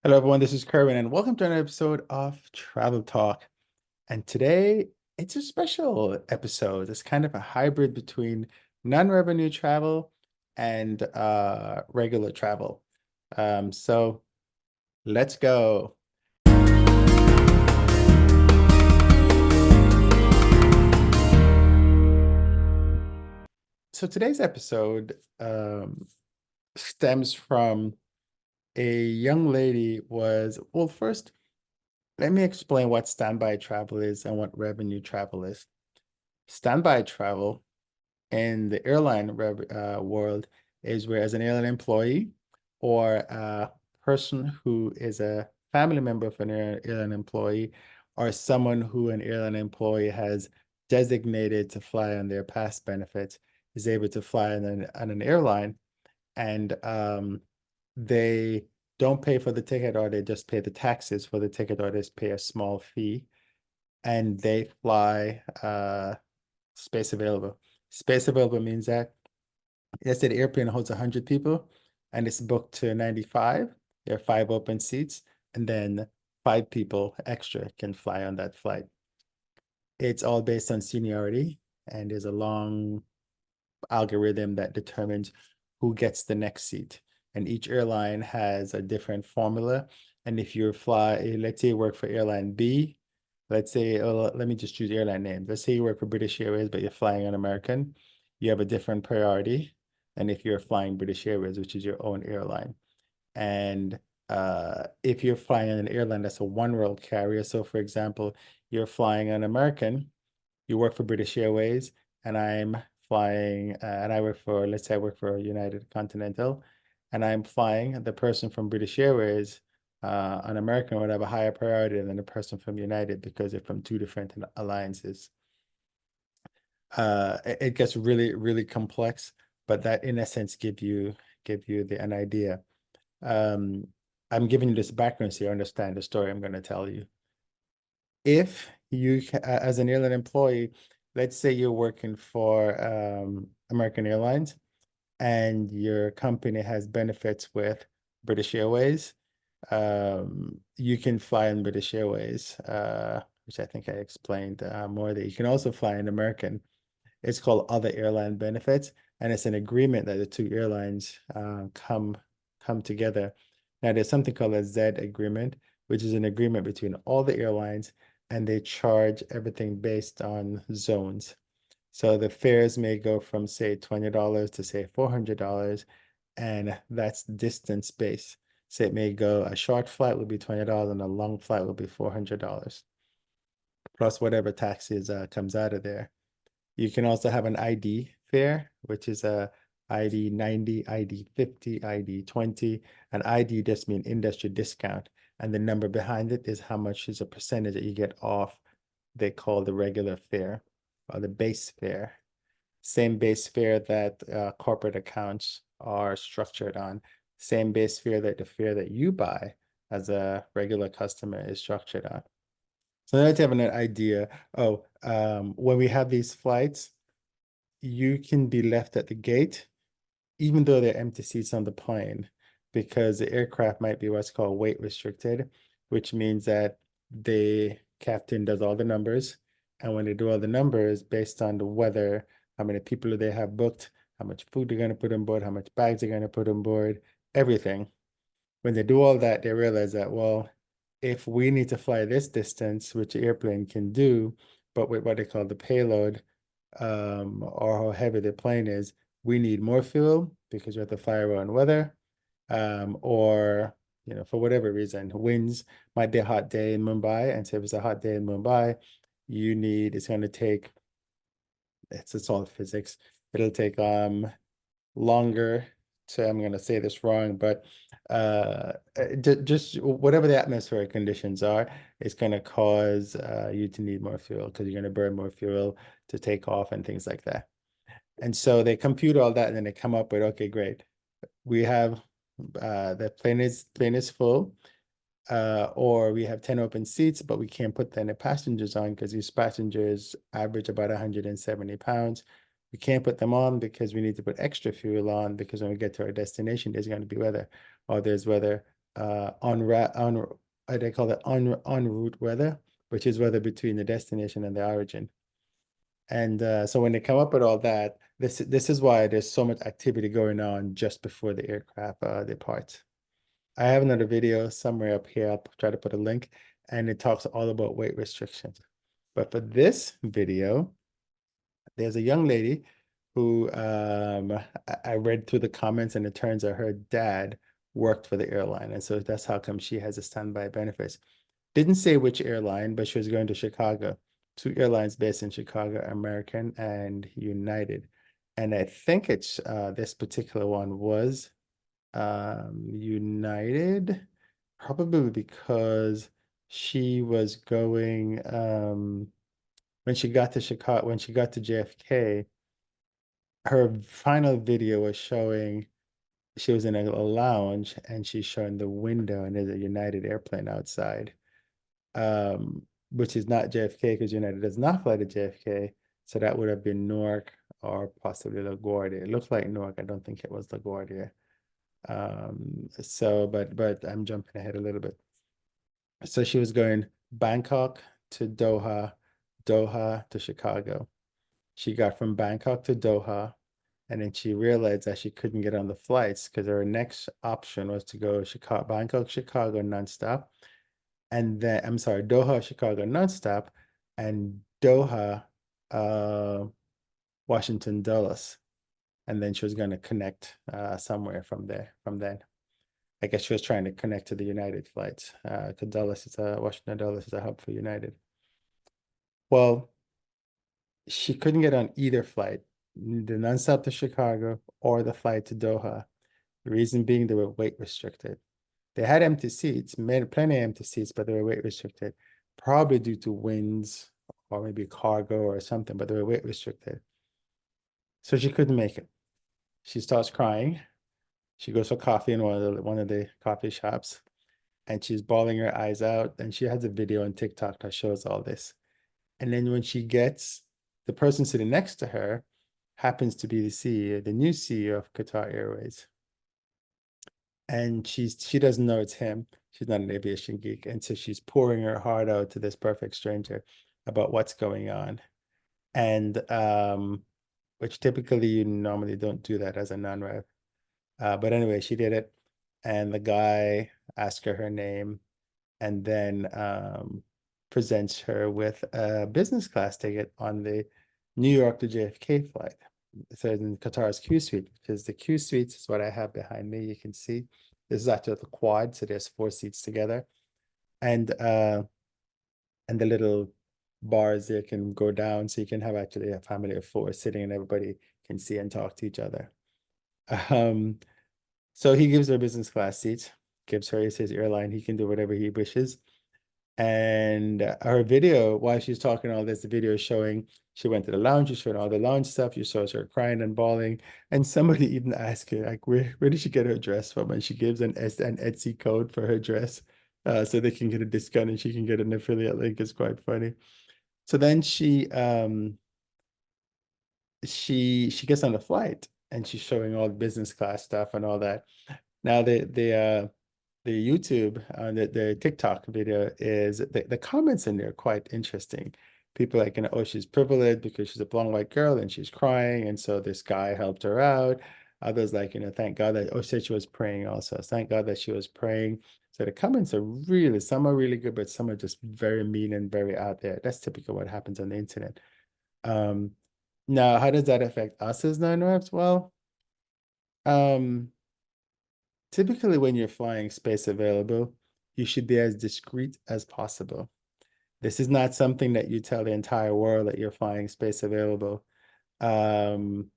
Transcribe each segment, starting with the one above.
Hello, everyone. This is Kerwin, and welcome to another episode of Travel Talk. And today, it's a special episode. It's kind of a hybrid between non-revenue travel and regular travel. So let's go. So today's episode stems from a young lady well, first, let me explain what standby travel is and what revenue travel is. Standby travel in the airline world is where, as an airline employee or a person who is a family member of an airline employee, or someone who an airline employee has designated to fly on their past benefits, is able to fly on an airline, and they don't pay for the ticket, or they just pay the taxes for the ticket, or they just pay a small fee, and they fly space available. Space available means that, let's say the airplane holds 100 people and it's booked to 95. There are 5 open seats, and then 5 people extra can fly on that flight. It's all based on seniority, and there's a long algorithm that determines who gets the next seat. And each airline has a different formula. And if you let's say you work for airline B, let's say, let me just choose airline names. Let's say you work for British Airways, but you're flying on American, you have a different priority than if you're flying British Airways, which is your own airline. And if you're flying on an airline that's a one world carrier, so for example, you're flying on American, you work for British Airways, and I'm flying, and I work for, let's say I work for United Continental, and I'm flying the person from British Airways on American would have a higher priority than the person from United because they're from two different alliances. It gets really, really complex, but that in essence give you an idea. I'm giving you this background so you understand the story I'm going to tell you. If you, as an airline employee, let's say you're working for American Airlines and your company has benefits with British Airways, you can fly in British Airways, which I think I explained more, that you can also fly in American. It's called other airline benefits, and it's an agreement that the two airlines come together. Now, there's something called a Z agreement, which is an agreement between all the airlines, and they charge everything based on zones. So the fares may go from, say, $20 to, say, $400, and that's distance based. So it may go, a short flight would be $20 and a long flight would be $400, plus whatever taxes comes out of there. You can also have an ID fare, which is a ID 90, ID 50, ID 20. An ID just means industry discount. And the number behind it is how much is a percentage that you get off, they call the regular fare or the base fare. Same base fare that corporate accounts are structured on. Same base fare that the fare that you buy as a regular customer is structured on. So now to have an idea, when we have these flights, you can be left at the gate, even though there are empty seats on the plane, because the aircraft might be what's called weight restricted, which means that the captain does all the numbers. And when they do all the numbers based on the weather, how many people they have booked, how much food they're going to put on board, how much bags they're going to put on board, everything. When they do all that, they realize that, well, if we need to fly this distance, which the airplane can do, but with what they call the payload, or how heavy the plane is, we need more fuel because we have to fly around weather, or for whatever reason, winds, might be a hot day in Mumbai, and so if it's a hot day in Mumbai, it's going to take, it's all physics. It'll take longer to, I'm going to say this wrong, but just whatever the atmospheric conditions are, it's going to cause you to need more fuel because you're going to burn more fuel to take off and things like that. And so they compute all that, and then they come up with, okay, great. We have the plane is full, or we have 10 open seats, but we can't put any passengers on because these passengers average about 170 pounds. We can't put them on because we need to put extra fuel on because when we get to our destination, there's going to be weather, or there's weather they call it en route weather, which is weather between the destination and the origin. And so when they come up with all that, this is why there's so much activity going on just before the aircraft departs. I have another video somewhere up here. I'll try to put a link, and it talks all about weight restrictions. But for this video, there's a young lady who I read through the comments, and it turns out her dad worked for the airline. And so that's how come she has a standby benefits. Didn't say which airline, but she was going to Chicago. Two airlines based in Chicago, American and United. And I think it's this particular one was United, probably because she was going when she got to Chicago, when she got to JFK, her final video was showing she was in a lounge and she's showing the window and there's a United airplane outside, which is not JFK because United does not fly to JFK. So that would have been Newark or possibly LaGuardia. It looks like Newark. I don't think it was LaGuardia. But I'm jumping ahead a little bit. So she was going Bangkok to Doha, Doha to Chicago. She got from Bangkok to Doha, and then she realized that she couldn't get on the flights because her next option was to go Chicago, Bangkok, Chicago nonstop. And then, I'm sorry, Doha, Chicago nonstop, and Doha, Washington, Dulles. And then she was going to connect somewhere from there, from then. I guess she was trying to connect to the United flights because Washington Dulles is a hub for United. Well, she couldn't get on either flight, the nonstop to Chicago or the flight to Doha. The reason being they were weight restricted. They had empty seats, made plenty of empty seats, but they were weight restricted, probably due to winds or maybe cargo or something, but they were weight restricted. So she couldn't make it. She starts crying. She goes for coffee in one of the coffee shops, and she's bawling her eyes out. And she has a video on TikTok that shows all this. And then when she gets the person sitting next to her happens to be the CEO, the new CEO of Qatar Airways. And she doesn't know it's him. She's not an aviation geek. And so she's pouring her heart out to this perfect stranger about what's going on. And which typically you normally don't do that as a non-rev. But anyway, she did it. And the guy asked her name and then presents her with a business class ticket on the New York to JFK flight. So in Qatar's QSuite, because the QSuite is what I have behind me. You can see this is actually the quad, so there's 4 seats together, and the little bars there can go down, so you can have actually a family of 4 sitting, and everybody can see and talk to each other. So he gives her business class seats, gives her his airline. He can do whatever he wishes. And her video, while she's talking all this, the video is showing she went to the lounge, she showed all the lounge stuff, you saw her crying and bawling. And somebody even asked her, like, where did she get her dress from? And she gives an Etsy code for her dress so they can get a discount and she can get an affiliate link. It's quite funny. So then she gets on the flight and she's showing all the business class stuff and all that. Now the YouTube the TikTok video is the comments in there are quite interesting. People like, oh, she's privileged because she's a blonde white girl and she's crying, and so this guy helped her out. Others like, thank God that said she was praying also. Thank God that she was praying. So the comments are really, some are really good, but some are just very mean and very out there. That's typical what happens on the internet. Now, how does that affect us as non-reps? Well, typically when you're flying space available, you should be as discreet as possible. This is not something that you tell the entire world that you're flying space available. And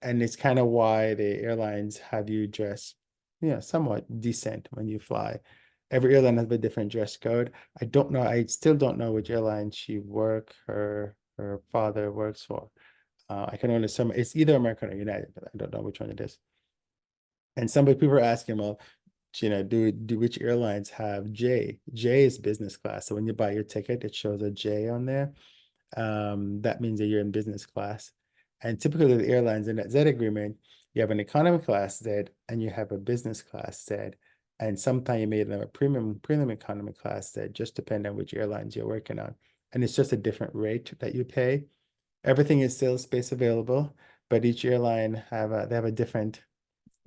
it's kind of why the airlines have you dress, somewhat decent when you fly. Every airline has a different dress code. I still don't know which airline her father works for. I can only assume it's either American or United, but I don't know which one it is. And some people are asking, well, do which airlines have J? J is business class. So when you buy your ticket, it shows a J on there. That means that you're in business class. And typically the airlines in that Z agreement, you have an economy class Z and you have a business class Z. And sometimes you may have a premium economy class that just depend on which airlines you're working on. And it's just a different rate that you pay. Everything is still space available, but each airline they have a different.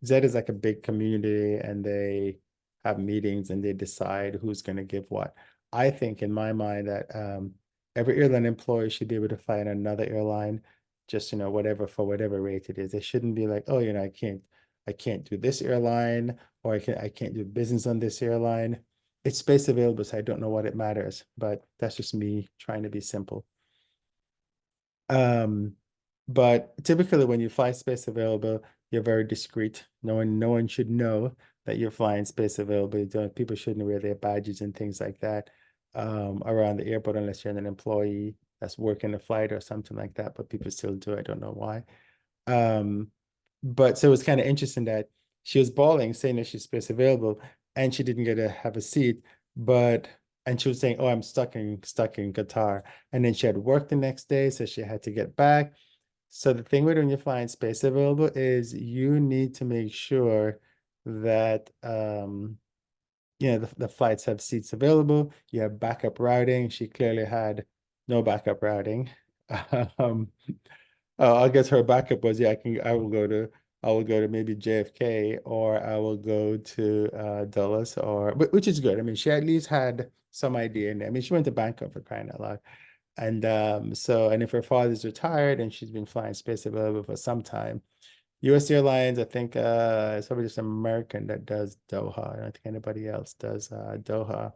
Z is like a big community, and they have meetings and they decide who's going to give what. I think in my mind that every airline employee should be able to find another airline, just whatever for whatever rate it is. They shouldn't be like, oh, I can't do this airline, or I can't do business on this airline. It's space available, so I don't know what it matters, but that's just me trying to be simple. Um, but typically when you fly space available, you're very discreet. No one should know that you're flying space available. People shouldn't wear their badges and things like that around the airport unless you're an employee that's working a flight or something like that. But people still do. I don't know why. Um, but so it was kind of interesting that she was bawling, saying that she's space available, and she didn't get to have a seat. But and she was saying, "Oh, I'm stuck in Qatar." And then she had work the next day, so she had to get back. So the thing with when you're flying space available is you need to make sure that the flights have seats available. You have backup routing. She clearly had no backup routing. Um, I guess her backup was, yeah, I will go to maybe JFK, or I will go to Dulles, which is good. I mean, she at least had some idea. And I mean, she went to Bangkok for crying out loud. And and if her father's retired and she's been flying space available for some time, US Airlines, I think it's probably just American that does Doha. I don't think anybody else does Doha.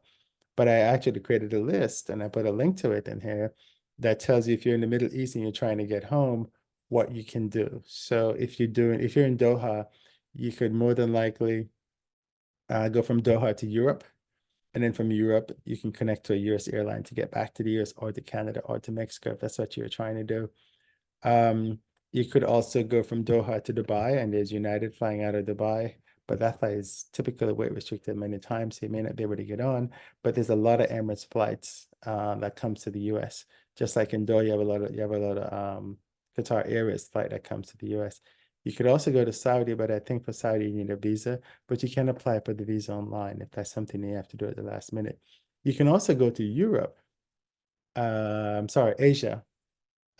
But I actually created a list and I put a link to it in here that tells you if you're in the Middle East and you're trying to get home, what you can do. So if you're in Doha, you could more than likely go from Doha to Europe. And then from Europe, you can connect to a US airline to get back to the US or to Canada or to Mexico if that's what you're trying to do. Um, you could also go from Doha to Dubai, and there's United flying out of Dubai, but that flight is typically weight restricted many times, so you may not be able to get on. But there's a lot of Emirates flights that comes to the US. Just like in Doha, you have a lot of Qatar Airways flight that comes to the US. You could also go to Saudi, but I think for Saudi you need a visa, but you can apply for the visa online if that's something you have to do at the last minute. You can also go to Europe, sorry, Asia,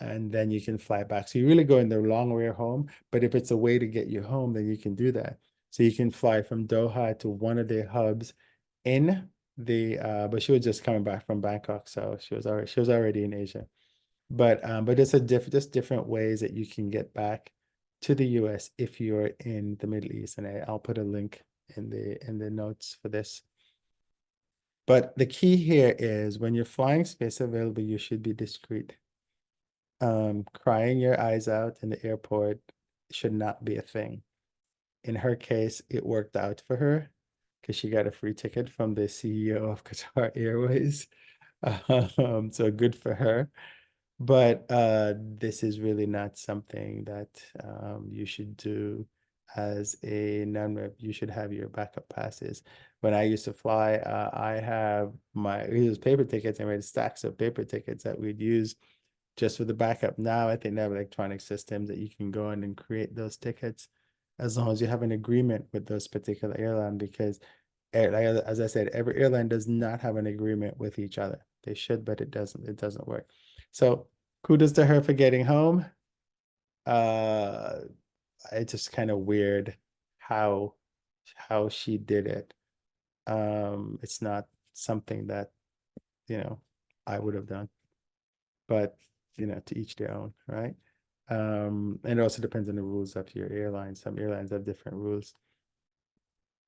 and then you can fly back. So you really go in the long way home, but if it's a way to get you home, then you can do that. So you can fly from Doha to one of their hubs in but she was just coming back from Bangkok, so she was already in Asia. But just different ways that you can get back to the US if you're in the Middle East, and I'll put a link in the notes for this. But the key here is when you're flying space available, you should be discreet. Crying your eyes out in the airport should not be a thing. In her case, it worked out for her because she got a free ticket from the CEO of Qatar Airways. So good for her. But this is really not something that you should do as a non-rev. You should have your backup passes. When I used to fly, we use paper tickets, and we had stacks of paper tickets that we'd use just for the backup. Now I think they have electronic systems that you can go in and create those tickets as long as you have an agreement with those particular airline, because as I said, every airline does not have an agreement with each other. They should, but it doesn't work. So kudos to her for getting home. Uh it's just kind of weird how she did it. It's not something that, you know, I would have done, but to each their own, right? And it also depends on the rules of your airline. Some airlines have different rules.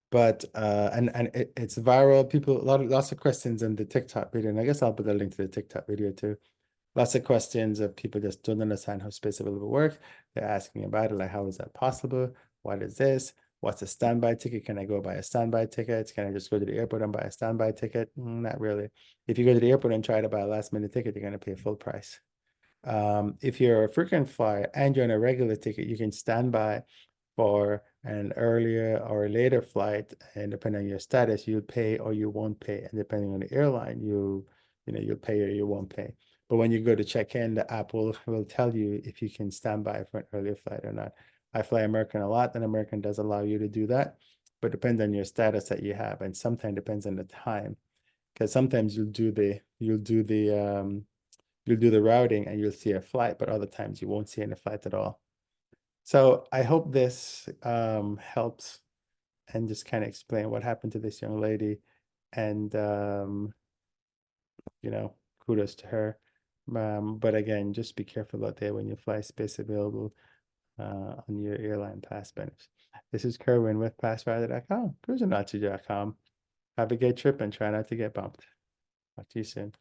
But it's viral. People, lots of questions in the TikTok video, and I guess I'll put a link to the TikTok video too. Lots of questions of people just don't understand how space available works. They're asking about it, like, how is that possible? What is this? What's a standby ticket? Can I go buy a standby ticket? Can I just go to the airport and buy a standby ticket? Not really. If you go to the airport and try to buy a last minute ticket, you're going to pay full price. If you're a frequent flyer and you're on a regular ticket, you can stand by for an earlier or a later flight, and depending on your status, you'll pay or you won't pay. And depending on the airline, you'll pay or you won't pay. But when you go to check in, the app will tell you if you can stand by for an earlier flight or not. I fly American a lot, and American does allow you to do that. but depends on your status that you have, and sometimes depends on the time, because sometimes you'll do the routing and you'll see a flight, but other times you won't see any flight at all. So I hope this helps and just kind of explain what happened to this young lady, and you know, kudos to her. But again, just be careful out there when you fly space available on your airline pass benefits. This is Kerwin with PassRider.com, cruisingnautics.com. Have a good trip and try not to get bumped. Talk to you soon.